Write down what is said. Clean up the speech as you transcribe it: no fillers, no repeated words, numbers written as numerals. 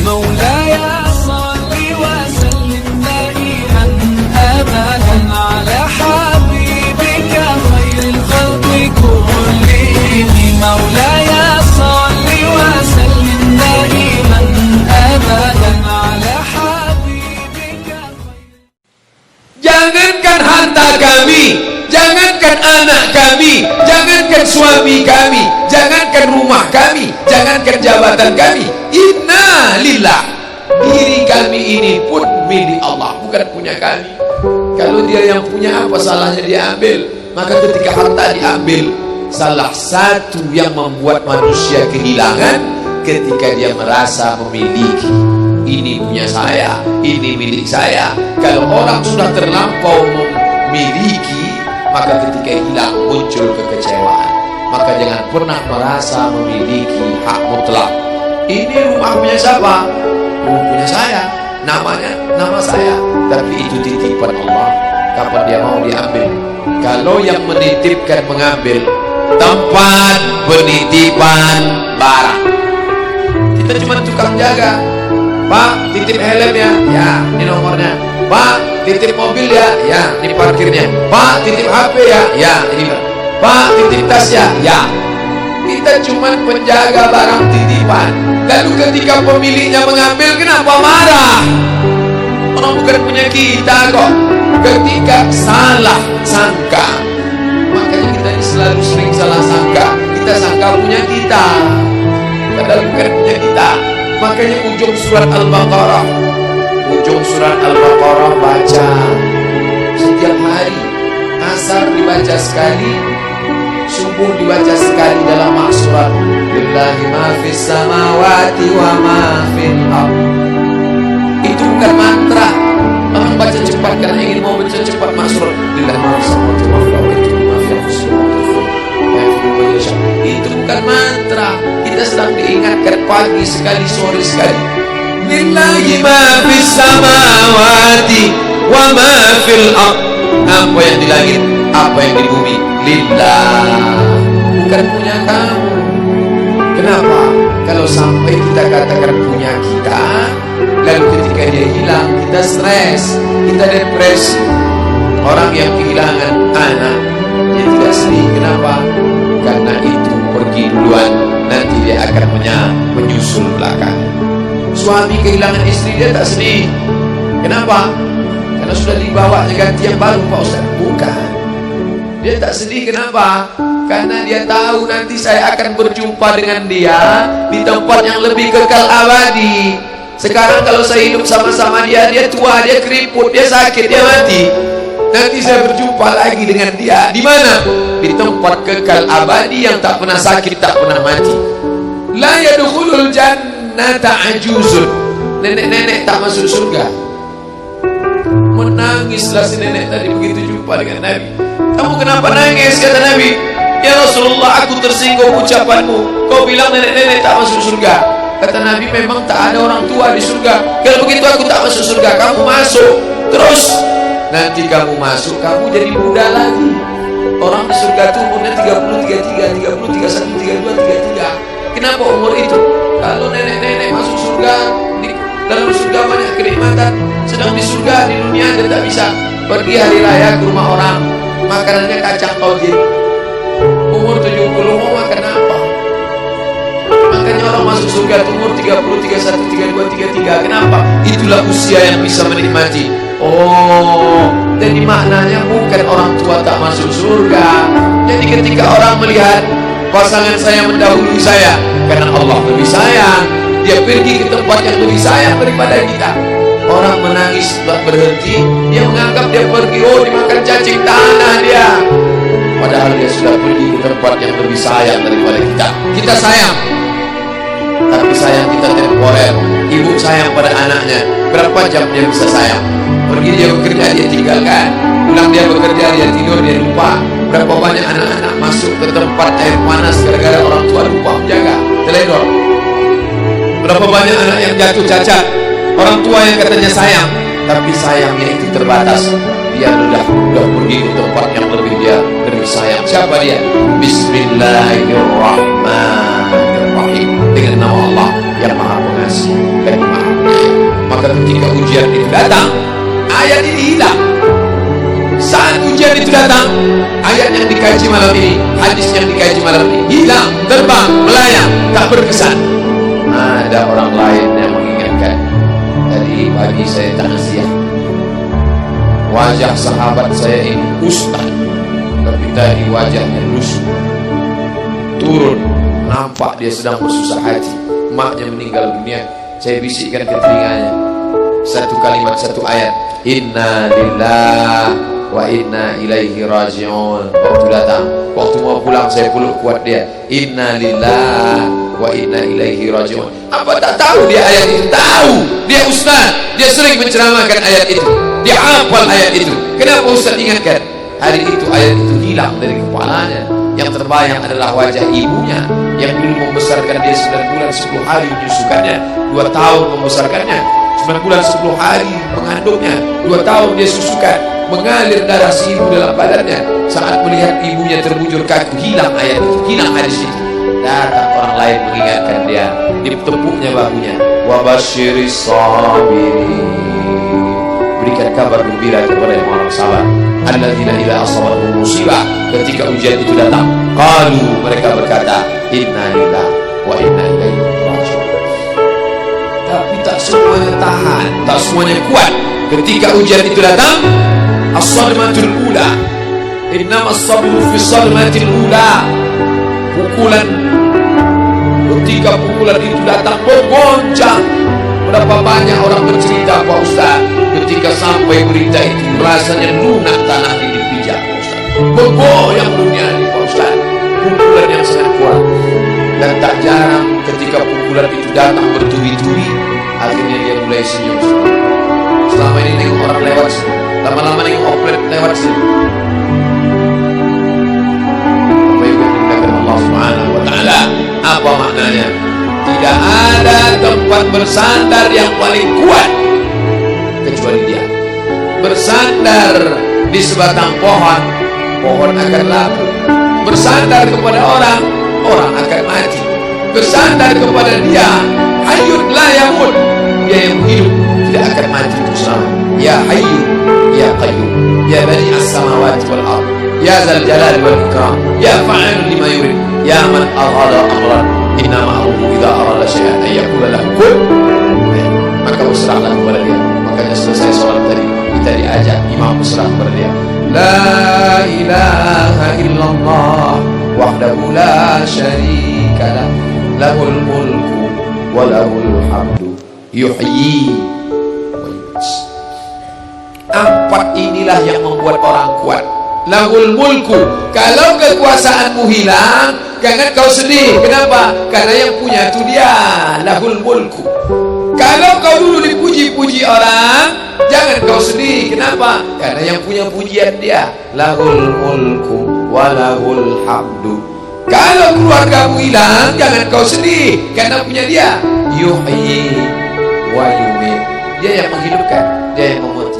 مولاي صل وسلم دائما أبدا على حبيبك خير الخلق كلهم مولاي صل وسلم دائما أبدا على حبيبك Jangankan harta kami, jangankan anak kami, jangankan suami kami, jangankan rumah kami, jangankan jabatan kami, inna lillah, diri kami ini pun milik Allah, bukan punya kami. Kalau dia yang punya, apa salahnya dia ambil? Maka ketika harta diambil, salah satu yang membuat manusia kehilangan ketika dia merasa memiliki. Ini punya saya, ini milik saya. Kalau orang sudah terlampau memiliki, maka ketika hilang muncul kekecewaan. Maka jangan pernah merasa memiliki hak mutlak. Ini rumah punya siapa? Rumah punya saya, namanya nama saya, tapi itu titipan Allah. Kapan dia mau diambil? Kalau yang menitipkan mengambil, tempat penitipan barang, kita cuma tukang jaga. Pak, titip helmnya, ya, ini nomornya. Pak, titip mobil ya, ya, ini parkirnya. Pak, titip HP ya, ya, ini. Pak, titip tas ya, ya. Kita cuma penjaga barang titipan. Lalu ketika pemiliknya mengambil, kenapa marah? Orang bukan punya kita kok. Ketika salah sangka, makanya kita ini selalu sering salah sangka. Kita sangka punya kita, padahal bukan punya kita. Makanya ujung surat Al-Baqarah, baca setiap hari. Asar dibaca sekali, subuh dibaca sekali dalam maksurat. Lillahi ma fis samawati wa ma fil ardh. Itu bukan mantra. Orang baca cepat karena ingin mau baca cepat maksurat. Lillahi ma fis samawati wa fil ardh. Itu bukan mantra. Kita sedang diingatkan pagi sekali, sore sekali. Lillahi ma fis samawati wa ma fil ardh. Apa yang di langit, apa yang di bumi, lillah, bukan punya kamu. Kenapa? Kalau sampai kita katakan punya kita, lalu ketika dia hilang, kita stres, kita depresi. Orang yang kehilangan anak, dia tidak sedih. Kenapa? Karena itu pergi duluan, nanti dia akan menyusul belakang. Suami kehilangan istri, dia tak sedih. Kenapa? Karena sudah dibawa ganti yang baru, Pak Ustaz. Bukan. Dia tak sedih, kenapa? Karena dia tahu nanti saya akan berjumpa dengan dia di tempat yang lebih kekal abadi. Sekarang kalau saya hidup sama-sama dia, dia tua, dia keriput, dia sakit, dia mati. Nanti saya berjumpa lagi dengan dia. Di mana? Di tempat kekal abadi yang tak pernah sakit, tak pernah mati. La yadkhulul jannata ajuzun. Nenek-nenek tak masuk surga. Menangislah si nenek tadi begitu jumpa dengan Nabi. Kamu kenapa nangis? Kata Nabi. Ya Rasulullah, aku tersinggung ucapanmu. Kau bilang nenek-nenek tak masuk surga. Kata Nabi, memang tak ada orang tua di surga. Kalau begitu aku tak masuk surga. Kamu masuk. Terus nanti kamu masuk, kamu jadi muda lagi. Orang di surga itu umurnya 30, 33, 30, 31, 32, 33. Kenapa umur itu? Kalau nenek-nenek masuk surga, di dalam surga banyak kenikmatan. Sedang di surga, di dunia dia tak bisa pergi hari raya ke rumah orang, makanannya kacang tojin. Umur 70 mau makan apa? Makanya orang masuk surga umur 30, 31, 32, 33. Kenapa? Itulah usia yang bisa menikmati. Oh, jadi maknanya bukan orang tua tak masuk surga. Jadi ketika orang melihat pasangan saya mendahului saya, karena Allah lebih sayang, dia pergi ke tempat yang lebih sayang daripada kita. Orang menangis tak berhenti, dia menganggap dia pergi, oh dimakan cacing tanah dia. Padahal dia sudah pergi ke tempat yang lebih sayang daripada kita. Kita sayang, tapi sayang kita temporer. Ibu sayang pada anaknya, berapa jam dia bisa sayang? Pergi dia bekerja, dia tinggalkan. Pulang dia bekerja, dia tidur, dia lupa. Berapa banyak anak-anak masuk ke tempat air panas gara-gara orang tua lupa menjaga, teledor. Berapa banyak anak yang jatuh cacat, orang tua yang katanya sayang, tapi sayangnya itu terbatas. Dia sudah pergi ke tempat yang lebih sayang. Siapa dia? Bismillahirrahmanirrahim. Dengan nama Allah yang Maha Pengasih dan Maha Maka ketika ujian itu datang, ayat ini hilang. Saat ujian itu datang, ayat yang dikaji malam ini, hadis yang dikaji malam ini hilang, terbang, melayang, tak berkesan. Ada orang lain yang mengingatkan. Tadi pagi saya takziah, wajah sahabat saya ini ustaz, tapi tadi wajahnya lusuh. Turun, nampak dia sedang bersusah hati. Maknya meninggal dunia. Saya bisikkan ke telinganya satu kalimat, satu ayat, inna lillahi wa inna ilaihi raji'un. Waktu datang, waktu mau pulang, saya peluk kuat dia, inna lillahi wa inna ilaihi raji'un. Apa tak tahu dia ayat itu? Tahu. Dia ustaz, dia sering menceramahkan ayat itu, dia hafal ayat itu. Kenapa ustaz ingatkan? Hari itu ayat itu hilang dari kepalanya. Yang terbayang adalah wajah ibunya yang dulu membesarkan dia 9 bulan 10 hari menyusukannya, 2 tahun membesarkannya, 9 bulan 10 hari mengandungnya, 2 tahun dia susukan, mengalir darah si ibu dalam badannya. Saat melihat ibunya terbujur kaku, hilang ayat itu, hilang hadis itu. Datang orang lain mengingatkan dia, ditepuknya bahunya, wa basyiris sabirin, berikan kabar gembira kepada yang orang sabar, alladzina idza asabatuhum musibah, ketika ujian itu datang, qalu, mereka berkata, inna lillahi wa inna ilaihi raji'un. Tapi tak semuanya tahan, tak semuanya kuat. Ketika ujian itu datang, as-sadmatul ula, innama as-sabru fi sadmatil ula, pukulan. Ketika pukulan itu datang, bergoncang. Berapa banyak orang bercerita, Pak Ustaz, ketika sampai berita itu rasanya lunak tanah ini dipijak, Pak Ustaz, bergoyang dunia ini, Pak Ustaz. Pukulan yang sangat kuat. Dan tak jarang ketika pukulan itu datang bertubi-tubi, akhirnya dia mulai senyum. Selama ini nengok orang lewat sini, lama-lama nengok oplet lewat sini. Apa yang dikatakan Allah Subhanahu wa Ta'ala? Apa maknanya? Tidak ada tempat bersandar yang paling kuat kecuali dia. Bersandar di sebatang pohon, pohon akan laku. Bersandar kepada orang, orang akan mati. Bersandar kepada dia, hayyun la yamut, dia yang hidup tidak akan mati terus selama. Ya hayyu ya qayyum ya bani as-samawati wal ard ya zal jalali wal ikram ya fa'il lima yurid ya man arada amran inna ma'rufu idza arada syai'an ay yaqula lahu kun. Maka berserahlah kepada dia. Makanya selesai sholat tadi kita diajak imam berserah kepada dia. La ilaha illallah wahdahu la syarika lah, lahul mulku wa lahul hamdu yuhyi wa yumiit. Empat inilah yang membuat orang kuat. Lahul mulku, kalau kekuasaanmu hilang, jangan kau sedih. Kenapa? Karena yang punya itu dia. Lahul mulku. Kalau kau dulu dipuji-puji orang, jangan kau sedih. Kenapa? Karena yang punya pujian dia. Lahul mulku wa lahul hamdu. Kalau keluargamu hilang, jangan kau sedih, karena punya dia. Yuhyi wa yumiit. Dia yang menghidupkan, dia yang memati.